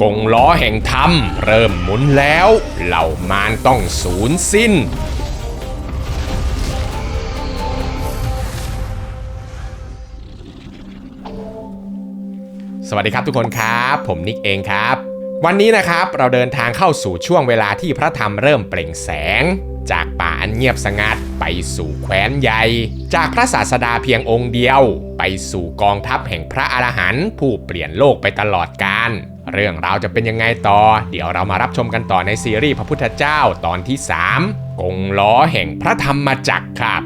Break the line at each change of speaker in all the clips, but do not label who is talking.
กงล้อแห่งธรรมเริ่มหมุนแล้วเหล่ามารต้องสูญสิ้นสวัสดีครับทุกคนครับผมนิกเองครับวันนี้นะครับเราเดินทางเข้าสู่ช่วงเวลาที่พระธรรมเริ่มเปล่งแสงจากป่าอันเงียบสงัดไปสู่แคว้นใหญ่จากพระศาสดาเพียงองค์เดียวไปสู่กองทัพแห่งพระอรหันต์ผู้เปลี่ยนโลกไปตลอดกาลเรื่องราวจะเป็นยังไงต่อเดี๋ยวเรามารับชมกันต่อในซีรีส์พระพุทธเจ้าตอนที่3กงล้อแห่งพระธรรมจักรครับ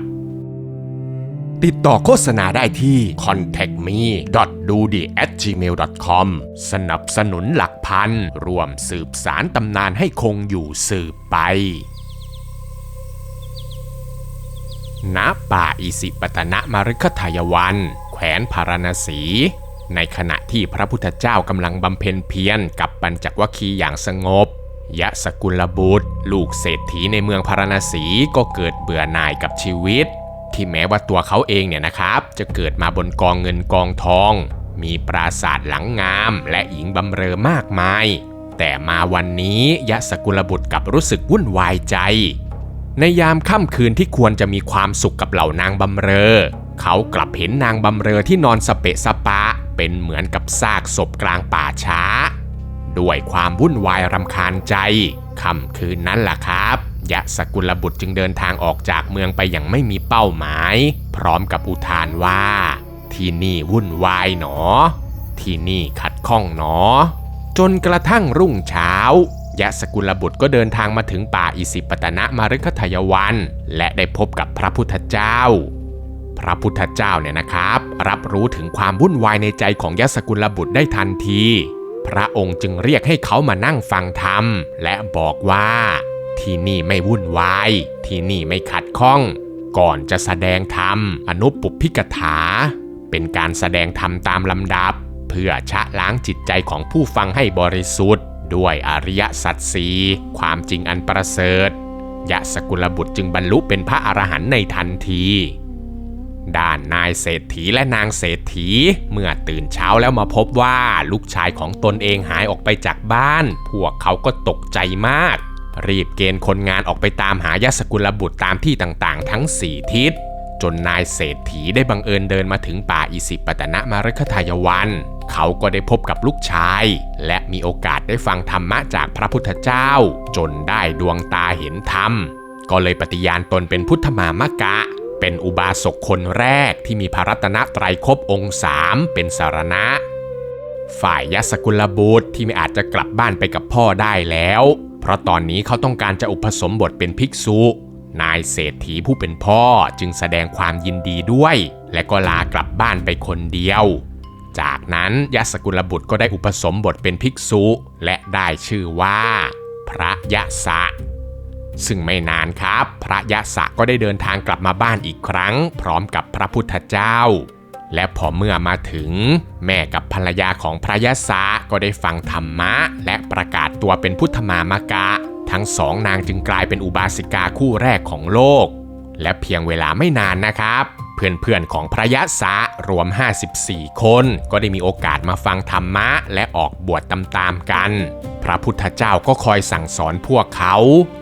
ติดต่อโฆษณาได้ที่ contactme.doodi@gmail.com สนับสนุนหลักพันร่วมสืบสารตำนานให้คงอยู่สืบไปณป่าอิสิปตนมฤคทายวันแขวนพาราณสีในขณะที่พระพุทธเจ้ากำลังบำเพ็ญเพียรกับปัญจวัคคีย์อย่างสงบยะสกุลบุตรลูกเศรษฐีในเมืองพาราณสีก็เกิดเบื่อหน่ายกับชีวิตที่แม้ว่าตัวเขาเองเนี่ยนะครับจะเกิดมาบนกองเงินกองทองมีปราสาทหลังงามและหญิงบำเรอมากมายแต่มาวันนี้ยะสกุลบุตรกลับรู้สึกวุ่นวายใจในยามค่ำคืนที่ควรจะมีความสุขกับเหล่านางบำเรอเขากลับเห็นนางบำเรอที่นอนสเปะสปะเป็นเหมือนกับซากศพกลางป่าช้าด้วยความวุ่นวายรำคาญใจค่ำคืนนั้นล่ะครับยะสกุลบุตรจึงเดินทางออกจากเมืองไปอย่างไม่มีเป้าหมายพร้อมกับอุทานว่าที่นี่วุ่นวายหนอที่นี่ขัดข้องหนอจนกระทั่งรุ่งเช้ายะสกุลบุตรก็เดินทางมาถึงป่าอิสิปตนมฤคทายวันและได้พบกับพระพุทธเจ้าพระพุทธเจ้าเนี่ยนะครับรับรู้ถึงความวุ่นวายในใจของยะสกุลบุตรได้ทันทีพระองค์จึงเรียกให้เขามานั่งฟังธรรมและบอกว่าที่นี่ไม่วุ่นวายที่นี่ไม่ขัดข้องก่อนจะแสดงธรรมอนุปปุพพิกถาเป็นการแสดงธรรมตามลำดับเพื่อชะล้างจิตใจของผู้ฟังให้บริสุทธิ์ด้วยอริยสัจสี่ความจริงอันประเสริฐยะสกุลบุตรจึงบรรลุเป็นพระอรหันต์ในทันทีด้านนายเศรษฐีและนางเศรษฐีเมื่อตื่นเช้าแล้วมาพบว่าลูกชายของตนเองหายออกไปจากบ้านพวกเขาก็ตกใจมากรีบเกณฑ์คนงานออกไปตามหายะสกุลบุตรตามที่ต่างๆทั้ง4ทิศจนนายเศรษฐีได้บังเอิญเดินมาถึงป่าอิสิปตนมฤคทายวันเขาก็ได้พบกับลูกชายและมีโอกาสได้ฟังธรรมะจากพระพุทธเจ้าจนได้ดวงตาเห็นธรรมก็เลยปฏิญาณตนเป็นพุทธมามกะเป็นอุบาสกคนแรกที่มีพระรัตนตรัยครบองค์3เป็นสรณะฝ่ายยะสกุลบุตรที่ไม่อาจจะกลับบ้านไปกับพ่อได้แล้วเพราะตอนนี้เขาต้องการจะอุปสมบทเป็นภิกษุนายเศรษฐีผู้เป็นพ่อจึงแสดงความยินดีด้วยและก็ลากลับบ้านไปคนเดียวจากนั้นยะสกุลบุตรก็ได้อุปสมบทเป็นภิกษุและได้ชื่อว่าพระยะสะซึ่งไม่นานครับพระยะสะก็ได้เดินทางกลับมาบ้านอีกครั้งพร้อมกับพระพุทธเจ้าและพอเมื่อมาถึงแม่กับภรรยาของพระยะสะก็ได้ฟังธรรมะและประกาศตัวเป็นพุทธมามกะทั้ง2นางจึงกลายเป็นอุบาสิกาคู่แรกของโลกและเพียงเวลาไม่นานนะครับเพื่อนๆของพระยะสะรวม54คนก็ได้มีโอกาสมาฟังธรรมะและออกบวชตามๆกันพระพุทธเจ้าก็คอยสั่งสอนพวกเขา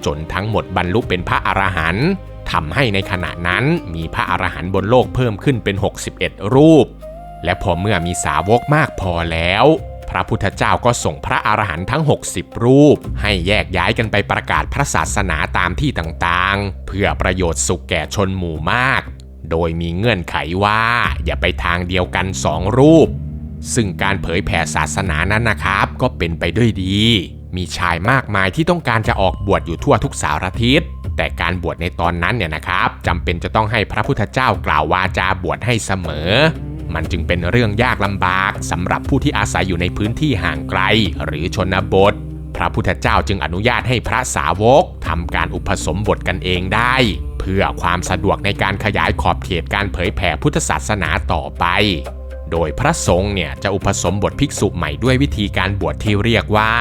จนทั้งหมดบรรลุเป็นพระอรหันต์ทำให้ในขณะนั้นมีพระอรหันต์บนโลกเพิ่มขึ้นเป็น61รูปและพอเมื่อมีสาวกมากพอแล้วพระพุทธเจ้าก็ส่งพระอรหันต์ทั้ง60รูปให้แยกย้ายกันไปประกาศพระศาสนาตามที่ต่างๆเพื่อประโยชน์สุขแก่ชนหมู่มากโดยมีเงื่อนไขว่าอย่าไปทางเดียวกัน2รูปซึ่งการเผยแผ่ศาสนานั้นนะครับก็เป็นไปด้วยดีมีชายมากมายที่ต้องการจะออกบวชอยู่ทั่วทุกสารทิศแต่การบวชในตอนนั้นเนี่ยนะครับจำเป็นจะต้องให้พระพุทธเจ้ากล่าววาจาบวชให้เสมอมันจึงเป็นเรื่องยากลำบากสำหรับผู้ที่อาศัยอยู่ในพื้นที่ห่างไกลหรือชนบทพระพุทธเจ้าจึงอนุญาตให้พระสาวกทำการอุปสมบทกันเองได้เพื่อความสะดวกในการขยายขอบเขตการเผยแผ่พุทธศาสนาต่อไปโดยพระสงฆ์เนี่ยจะอุปสมบทภิกษุใหม่ด้วยวิธีการบวชที่เรียกว่า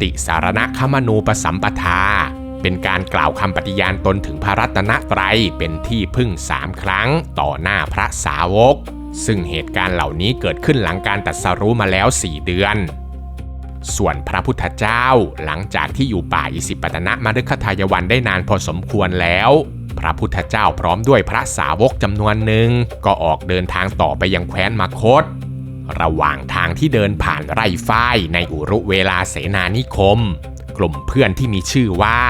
ติสารณคมนูปสัมปทาเป็นการกล่าวคำปฏิญาณตนถึงพระรัตนตรัยเป็นที่พึ่ง3ครั้งต่อหน้าพระสาวกซึ่งเหตุการณ์เหล่านี้เกิดขึ้นหลังการตรัสรู้มาแล้ว4 เดือน ส่วนพระพุทธเจ้าหลังจากที่อยู่ป่าอิสิปตนมฤคทายวันได้นานพอสมควรแล้วพระพุทธเจ้าพร้อมด้วยพระสาวกจำนวนหนึ่งก็ออกเดินทางต่อไปยังแคว้นมคธระหว่างทางที่เดินผ่านไร่ฝ้ายในอุรุเวลาเสนานิคมกลุ่มเพื่อนที่มีชื่อว่า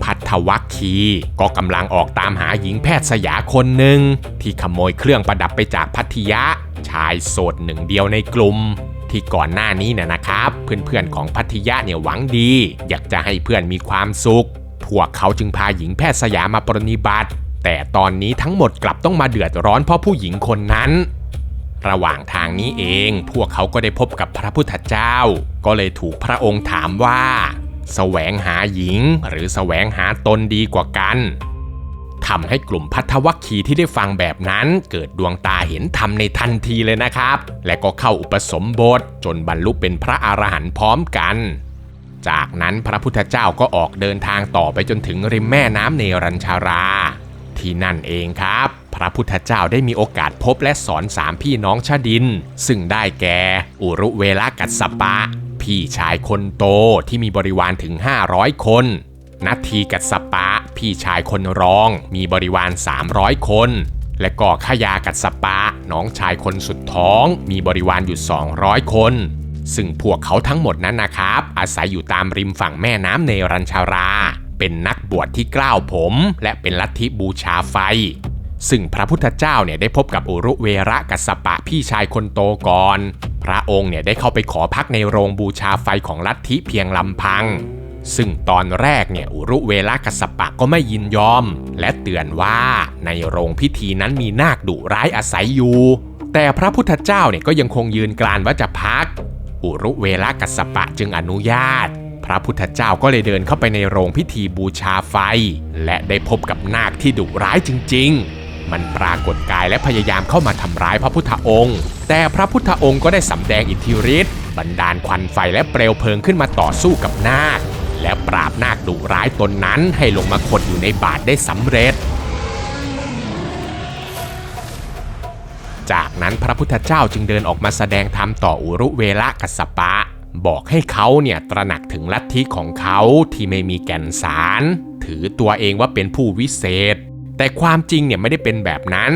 ภัทวัคคีก็กำลังออกตามหาหญิงแพทย์สยาคนหนึ่งที่ขโมยเครื่องประดับไปจากภัทยะชายโสดหนึ่งเดียวในกลุ่มที่ก่อนหน้านี้นะครับเพื่อนๆของภัทยะเนี่ยหวังดีอยากจะให้เพื่อนมีความสุขพวกเขาจึงพาหญิงแพทย์สยามาปรนนิบัติแต่ตอนนี้ทั้งหมดกลับต้องมาเดือดร้อนเพราะผู้หญิงคนนั้นระหว่างทางนี้เองพวกเขาก็ได้พบกับพระพุทธเจ้าก็เลยถูกพระองค์ถามว่าแสวงหาหญิงหรือแสวงหาตนดีกว่ากันทำให้กลุ่มภัทวัคคีที่ได้ฟังแบบนั้นเกิดดวงตาเห็นธรรมในทันทีเลยนะครับและก็เข้าอุปสมบทจนบรรลุเป็นพระอรหันต์พร้อมกันจากนั้นพระพุทธเจ้าก็ออกเดินทางต่อไปจนถึงริมแม่น้ำเนรัญชาราที่นั่นเองครับพระพุทธเจ้าได้มีโอกาสพบและสอน3พี่น้องชดินซึ่งได้แก่อุรุเวลกัสสปะพี่ชายคนโตที่มีบริวารถึง500คนนัททีกัสสปะพี่ชายคนรองมีบริวาร300คนและก็ขยากัสสปะน้องชายคนสุดท้องมีบริวารอยู่200คนซึ่งพวกเขาทั้งหมดนั้นนะครับอาศัยอยู่ตามริมฝั่งแม่น้ำเนรัญชาราเป็นนักบวชที่กล้าวผมและเป็นลัทธิบูชาไฟซึ่งพระพุทธเจ้าเนี่ยได้พบกับอุรุเวระกัสสปะพี่ชายคนโตก่อนพระองค์เนี่ยได้เข้าไปขอพักในโรงบูชาไฟของลัทธิเพียงลำพังซึ่งตอนแรกเนี่ยอุรุเวระกัสสปะก็ไม่ยินยอมและเตือนว่าในโรงพิธีนั้นมีนาคดุร้ายอาศัยอยู่แต่พระพุทธเจ้าเนี่ยก็ยังคงยืนกรานว่าจะพักอุรุเวระกัสสปะจึงอนุญาตพระพุทธเจ้าก็เลยเดินเข้าไปในโรงพิธีบูชาไฟและได้พบกับนาคที่ดุร้ายจริงๆมันปรากฏกายและพยายามเข้ามาทำร้ายพระพุทธองค์แต่พระพุทธองค์ก็ได้สำแดงอิทธิฤทธิ์บันดาลควันไฟและเปลวเพลิงขึ้นมาต่อสู้กับนาคและปราบนาคดุร้ายตนนั้นให้ลงมาขดอยู่ในบาตรได้สำเร็จจากนั้นพระพุทธเจ้าจึงเดินออกมาแสดงธรรมต่ออุรุเวระกัสสปะบอกให้เขาเนี่ยตระหนักถึงลัทธิของเขาที่ไม่มีแก่นสารถือตัวเองว่าเป็นผู้วิเศษแต่ความจริงเนี่ยไม่ได้เป็นแบบนั้น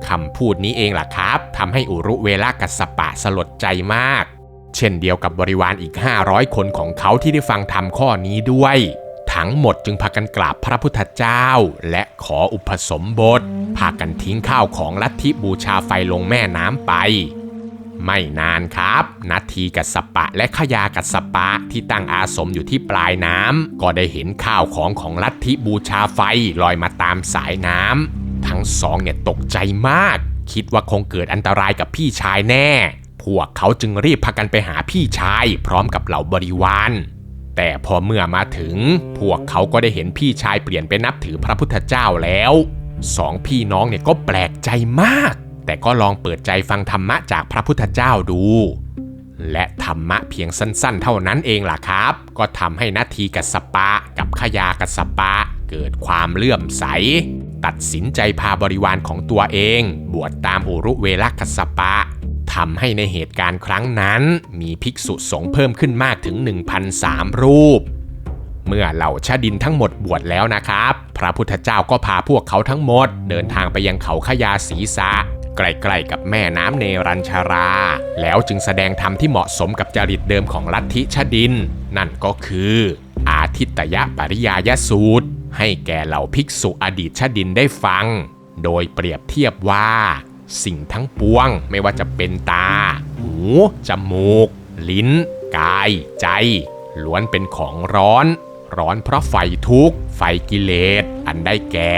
คำพูดนี้เองล่ะครับทำให้อุรุเวระกัสสปะสลดใจมากเช่นเดียวกับบริวารอีก500คนของเขาที่ได้ฟังธรรมข้อนี้ด้วยทั้งหมดจึงพากันกราบพระพุทธเจ้าและขออุปสมบทพากันทิ้งข้าวของลัทธิบูชาไฟลงแม่น้ำไปไม่นานครับนัททีกัสสปะและขยากัสสปะที่ตั้งอาสมอยู่ที่ปลายน้ำก็ได้เห็นข้าวของลัทธิบูชาไฟลอยมาตามสายน้ำทั้งสองเนี่ยตกใจมากคิดว่าคงเกิดอันตรายกับพี่ชายแน่พวกเขาจึงรีบพากันไปหาพี่ชายพร้อมกับเหล่าบริวารแต่พอเมื่อมาถึงพวกเขาก็ได้เห็นพี่ชายเปลี่ยนไปนับถือพระพุทธเจ้าแล้ว2พี่น้องเนี่ยก็แปลกใจมากแต่ก็ลองเปิดใจฟังธรรมะจากพระพุทธเจ้าดูและธรรมะเพียงสั้นๆเท่านั้นเองล่ะครับก็ทำให้นัททีกัสสปะกับขยากัสสปะเกิดความเลื่อมใสตัดสินใจพาบริวารของตัวเองบวชตามอุรุเวระกัสสปะทำให้ในเหตุการณ์ครั้งนั้นมีภิกษุสงฆ์เพิ่มขึ้นมากถึง 1,300 รูปเมื่อเหล่าชดินทั้งหมดบวชแล้วนะครับพระพุทธเจ้าก็พาพวกเขาทั้งหมดเดินทางไปยังเขาขยาศีสะใกล้ๆกับแม่น้ำเนรัญชาราแล้วจึงแสดงธรรมที่เหมาะสมกับจริตเดิมของลัทธิชดินนั่นก็คืออาทิตยปริยายสูตรให้แก่เหล่าภิกษุอดีตชดินได้ฟังโดยเปรียบเทียบว่าสิ่งทั้งปวงไม่ว่าจะเป็นตาหูจมูกลิ้นกายใจล้วนเป็นของร้อนเพราะไฟทุกข์ไฟกิเลสอันได้แก่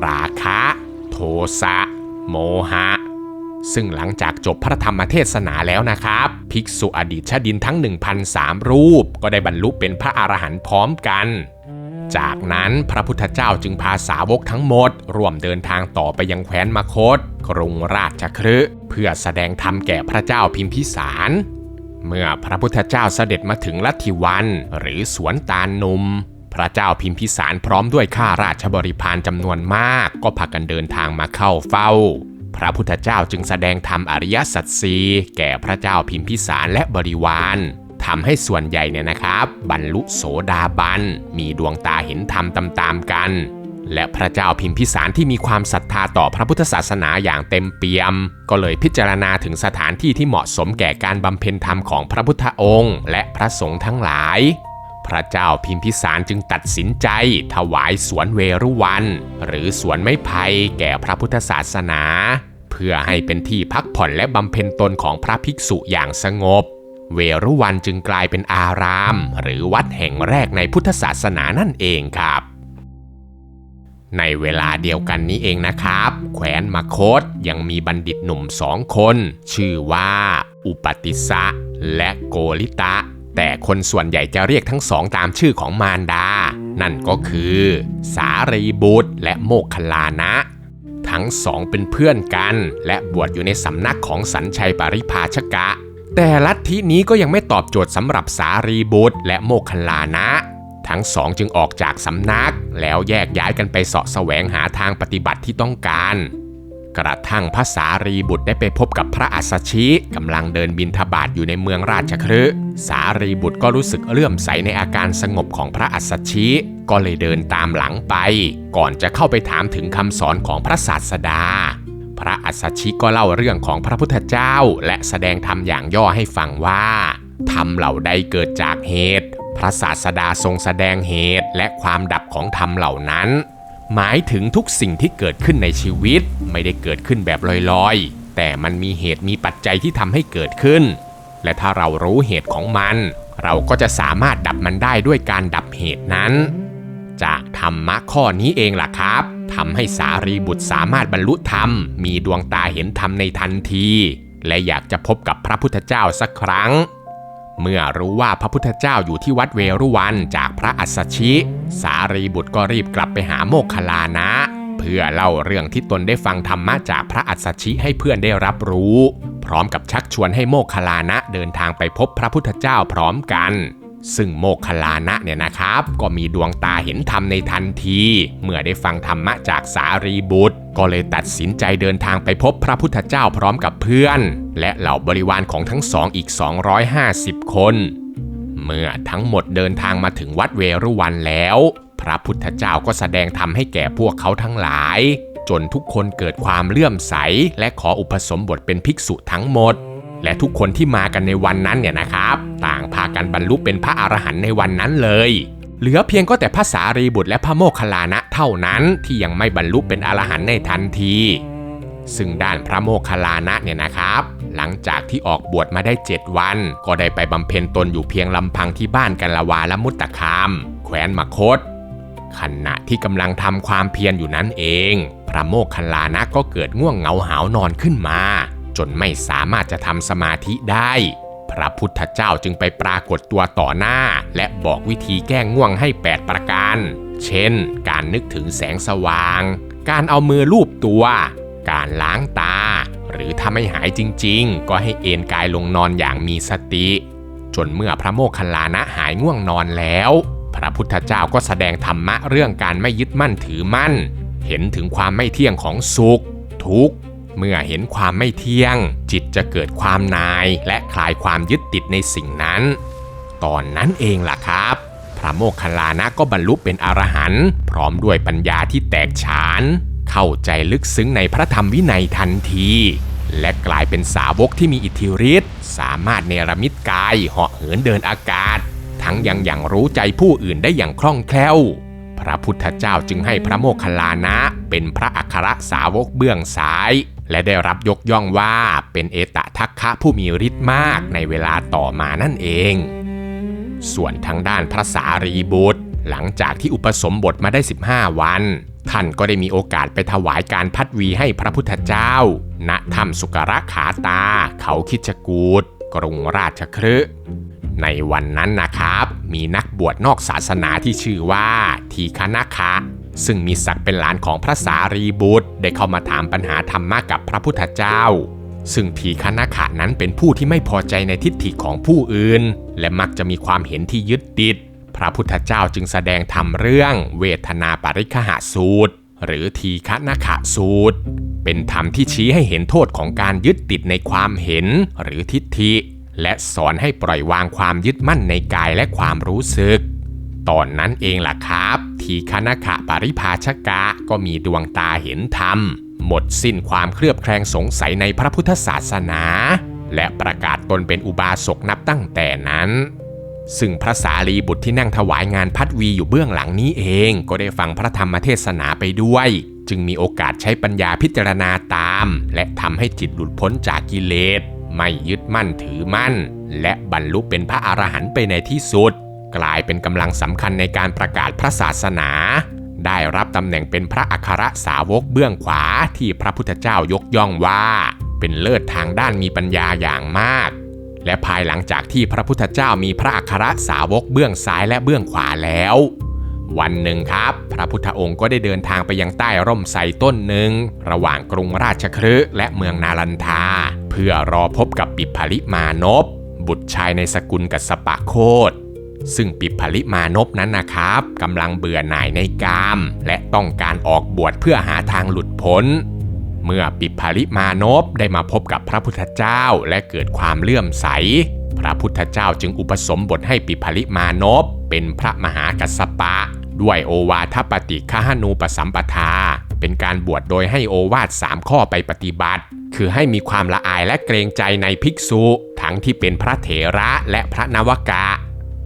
ราคะโทสะโมหะซึ่งหลังจากจบพระธรรมเทศนาแล้วนะครับภิกษุอดีตชดินทั้ง 1,300 รูปก็ได้บรรลุเป็นพระอรหันต์พร้อมกันจากนั้นพระพุทธเจ้าจึงพาสาวกทั้งหมดร่วมเดินทางต่อไปยังแคว้นมคธกรุงราชคฤห์เพื่อแสดงธรรมแก่พระเจ้าพิมพิสารเมื่อพระพุทธเจ้าเสด็จมาถึงลัทธิวันหรือสวนตาลหนุ่มพระเจ้าพิมพิสารพร้อมด้วยข้าราชบริพารจำนวนมากก็พากันเดินทางมาเข้าเฝ้าพระพุทธเจ้าจึงแสดงธรรมอริยสัจสี่แก่พระเจ้าพิมพิสารและบริวาร ทำให้ส่วนใหญ่เนี่ยนะครับบรรลุโสดาบันมีดวงตาเห็นธรรมตามๆกันและพระเจ้าพิมพิสารที่มีความศรัทธาต่อพระพุทธศาสนาอย่างเต็มเปี่ยมก็เลยพิจารณาถึงสถานที่ที่เหมาะสมแก่การบำเพ็ญธรรมของพระพุทธองค์และพระสงฆ์ทั้งหลายพระเจ้าพิมพิสารจึงตัดสินใจถวายสวนเวรุวันหรือสวนไม้ไผ่แก่พระพุทธศาสนาเพื่อให้เป็นที่พักผ่อนและบำเพ็ญตนของพระภิกษุอย่างสงบเวรุวันจึงกลายเป็นอารามหรือวัดแห่งแรกในพุทธศาสนานั่นเองครับในเวลาเดียวกันนี้เองนะครับแคว้นมคธยังมีบัณฑิตหนุ่ม2 คนชื่อว่าอุปติสสะและโกริตะแต่คนส่วนใหญ่จะเรียกทั้งสองตามชื่อของมารดานั่นก็คือสารีบุตรและโมคคัลลานะทั้งสองเป็นเพื่อนกันและบวชอยู่ในสำนักของสัญชัยปริภาชกะแต่ลัทธินี้ก็ยังไม่ตอบโจทย์สำหรับสารีบุตรและโมคคัลลานะทั้งสองจึงออกจากสำนักแล้วแยกย้ายกันไปเสาะแสวงหาทางปฏิบัติที่ต้องการกระทั่งพระสารีบุตรได้ไปพบกับพระอัสสชิกำลังเดินบิณฑบาตอยู่ในเมืองราชคฤห์สารีบุตรก็รู้สึกเลื่อมใสในอาการสงบของพระอัสสชิก็เลยเดินตามหลังไปก่อนจะเข้าไปถามถึงคำสอนของพระศาสดาพระอัสสชิก็เล่าเรื่องของพระพุทธเจ้าและแสดงธรรมอย่างย่อให้ฟังว่าธรรมเหล่าใดเกิดจากเหตุพระศาสดาทรงแสดงเหตุและความดับของธรรมเหล่านั้นหมายถึงทุกสิ่งที่เกิดขึ้นในชีวิตไม่ได้เกิดขึ้นแบบลอยๆแต่มันมีเหตุมีปัจจัยที่ทำให้เกิดขึ้นและถ้าเรารู้เหตุของมันเราก็จะสามารถดับมันได้ด้วยการดับเหตุนั้นจากธรรมะข้อนี้เองล่ะครับทำให้สารีบุตรสามารถบรรลุธรรมมีดวงตาเห็นธรรมในทันทีและอยากจะพบกับพระพุทธเจ้าสักครั้งเมื่อรู้ว่าพระพุทธเจ้าอยู่ที่วัดเวรุวันจากพระอัสสชิสารีบุตรก็รีบกลับไปหาโมคคัลลานะเพื่อเล่าเรื่องที่ตนได้ฟังธรรมะจากพระอัสสชิให้เพื่อนได้รับรู้พร้อมกับชักชวนให้โมคคัลลานะเดินทางไปพบพระพุทธเจ้าพร้อมกันซึ่งโมคคัลลานะเนี่ยนะครับก็มีดวงตาเห็นธรรมในทันทีเมื่อได้ฟังธรรมะจากสารีบุตรก็เลยตัดสินใจเดินทางไปพบพระพุทธเจ้าพร้อมกับเพื่อนและเหล่าบริวารของทั้งสองอีก250 คนเมื่อทั้งหมดเดินทางมาถึงวัดเวรุวันแล้วพระพุทธเจ้าก็แสดงธรรมให้แก่พวกเขาทั้งหลายจนทุกคนเกิดความเลื่อมใสและขออุปสมบทเป็นภิกษุทั้งหมดและทุกคนที่มากันในวันนั้นเนี่ยนะครับต่างพากันบรรลุเป็นพระอรหันต์ในวันนั้นเลยเหลือเพียงก็แต่พระสารีบุตรและพระโมคคัลลานะเท่านั้นที่ยังไม่บรรลุเป็นอรหันต์ในทันทีซึ่งด้านพระโมคคัลลานะเนี่ยนะครับหลังจากที่ออกบวชมาได้7 วันก็ได้ไปบำเพ็ญตนอยู่เพียงลำพังที่บ้านกัลวาลมุตตคามแคว้นมคธขณะที่กำลังทำความเพียรอยู่นั้นเองพระโมคคัลลานะก็เกิดง่วงเหงาหาวนอนขึ้นมาจนไม่สามารถจะทำสมาธิได้พระพุทธเจ้าจึงไปปรากฏตัวต่อหน้าและบอกวิธีแก้ง่วงให้8 ประการเช่นการนึกถึงแสงสว่างการเอามือลูบตัวการล้างตาหรือถ้าไม่หายจริงๆก็ให้เอนกายลงนอนอย่างมีสติจนเมื่อพระโมคคัลลานะหายง่วงนอนแล้วพระพุทธเจ้าก็แสดงธรรมะเรื่องการไม่ยึดมั่นถือมั่นเห็นถึงความไม่เที่ยงของสุขทุกข์เมื่อเห็นความไม่เที่ยงจิตจะเกิดความนายและคลายความยึดติดในสิ่งนั้นตอนนั้นเองล่ะครับพระโมคคัลลานะก็บรรลุเป็นอรหันต์พร้อมด้วยปัญญาที่แตกฉานเข้าใจลึกซึ้งในพระธรรมวินัยทันทีและกลายเป็นสาวกที่มีอิทธิฤทธิ์สามารถเนรมิตกายเหาะเหินเดินอากาศทั้งยังรู้ใจผู้อื่นได้อย่างคล่องแคล่วพระพุทธเจ้าจึงให้พระโมคคัลลานะเป็นพระอัครสาวกเบื้องซ้ายและได้รับยกย่องว่าเป็นเอตทัคคะผู้มีฤทธิ์มากในเวลาต่อมานั่นเองส่วนทางด้านพระสารีบุตรหลังจากที่อุปสมบทมาได้15 วันท่านก็ได้มีโอกาสไปถวายการพัดวีให้พระพุทธเจ้าณถ้ำสุกรขาตาเขาคิชกูฏกรุงราชคฤห์ในวันนั้นนะครับมีนักบวชนอกศาสนาที่ชื่อว่าทีฆนคะซึ่งมีศักดิ์เป็นหลานของพระสารีบุตรได้เข้ามาถามปัญหาธรรมะกับพระพุทธเจ้าซึ่งทีฆนคะนั้นเป็นผู้ที่ไม่พอใจในทิฏฐิของผู้อื่นและมักจะมีความเห็นที่ยึดติดพระพุทธเจ้าจึงแสดงธรรมเรื่องเวทนาปริคหสูตรหรือทีฆนคะสูตรเป็นธรรมที่ชี้ให้เห็นโทษของการยึดติดในความเห็นหรือทิฏฐิ และสอนให้ปล่อยวางความยึดมั่นในกายและความรู้สึกตอนนั้นเองล่ะครับที่คณขะปริภาชกะก็มีดวงตาเห็นธรรมหมดสิ้นความเคลือบแคลงสงสัยในพระพุทธศาสนาและประกาศตนเป็นอุบาสกนับตั้งแต่นั้นซึ่งพระสารีบุตรที่นั่งถวายงานพัดวีอยู่เบื้องหลังนี้เองก็ได้ฟังพระธรรมเทศนาไปด้วยจึงมีโอกาสใช้ปัญญาพิจารณาตามและทำให้จิตหลุดพ้นจากกิเลสไม่ยึดมั่นถือมั่นและบรรลุเป็นพระอรหันต์ไปในที่สุดกลายเป็นกำลังสำคัญในการประกาศพระศาสนาได้รับตำแหน่งเป็นพระอัครสาวกเบื้องขวาที่พระพุทธเจ้ายกย่องว่าเป็นเลิศทางด้านมีปัญญาอย่างมากและภายหลังจากที่พระพุทธเจ้ามีพระอัครสาวกเบื้องซ้ายและเบื้องขวาแล้ววันหนึ่งครับพระพุทธองค์ก็ได้เดินทางไปยังใต้ร่มไทรต้นหนึ่งระหว่างกรุงราชคฤห์และเมืองนาลันทาเพื่อรอพบกับปิปผลิมานพบุตรชายในสกุลกัสสปะโคตซึ่งปิปผลิมานพนั้นนะครับกำลังเบื่อหน่ายในกามและต้องการออกบวชเพื่อหาทางหลุดพ้นเมื่อปิปผลิมานพได้มาพบกับพระพุทธเจ้าและเกิดความเลื่อมใสพระพุทธเจ้าจึงอุปสมบทให้ปิปผลิมานพเป็นพระมหากัสสปะด้วยโอวาทปฏิฆหนูปสัมปทาเป็นการบวชโดยให้โอวาท3ข้อไปปฏิบัติคือให้มีความละอายและเกรงใจในภิกษุทั้งที่เป็นพระเถระและพระนวกะ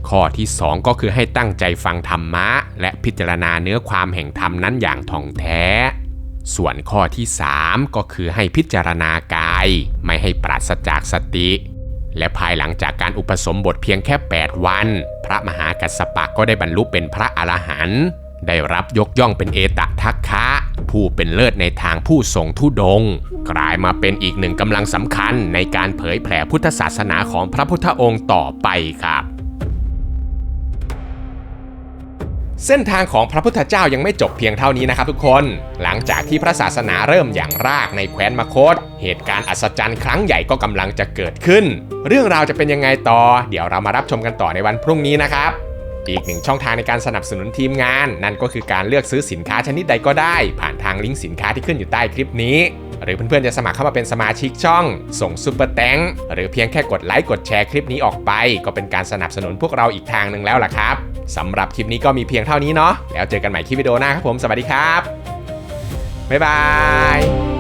ข้อที่2ก็คือให้ตั้งใจฟังธรรมะและพิจารณาเนื้อความแห่งธรรมนั้นอย่างท่องแท้ส่วนข้อที่3ก็คือให้พิจารณากายไม่ให้ปราศจากสติและภายหลังจากการอุปสมบทเพียงแค่8วันพระมหากัสสปะก็ได้บรรลุเป็นพระอรหันต์ได้รับยกย่องเป็นเอตทัคคะผู้เป็นเลิศในทางผู้ทรงธุดงค์กลายมาเป็นอีกหนึ่งกำลังสำคัญในการเผยแผ่พุทธศาสนาของพระพุทธองค์ต่อไปครับเส้นทางของพระพุทธเจ้ายังไม่จบเพียงเท่านี้นะครับทุกคนหลังจากที่พระศาสนาเริ่มอย่างรากในแคว้นมคธเหตุการณ์อัศจรรย์ครั้งใหญ่ก็กำลังจะเกิดขึ้นเรื่องราวจะเป็นยังไงต่อเดี๋ยวเรามารับชมกันต่อในวันพรุ่งนี้นะครับอีกหนึ่งช่องทางในการสนับสนุนทีมงานนั่นก็คือการเลือกซื้อสินค้าชนิดใดก็ได้ผ่านทางลิงก์สินค้าที่ขึ้นอยู่ใต้คลิปนี้หรือเพื่อนๆจะสมัครเข้ามาเป็นสมาชิกช่องส่งซุปเปอร์แตงหรือเพียงแค่กดไลค์กดแชร์คลิปนี้ออกไปก็เป็นการสนับสนุนพวกเราอีกทางหนึ่งแล้วล่ะครับสำหรับคลิปนี้ก็มีเพียงเท่านี้เนาะแล้วเจอกันใหม่คลิปวิดีโอหน้าครับผมสวัสดีครับบ๊ายบาย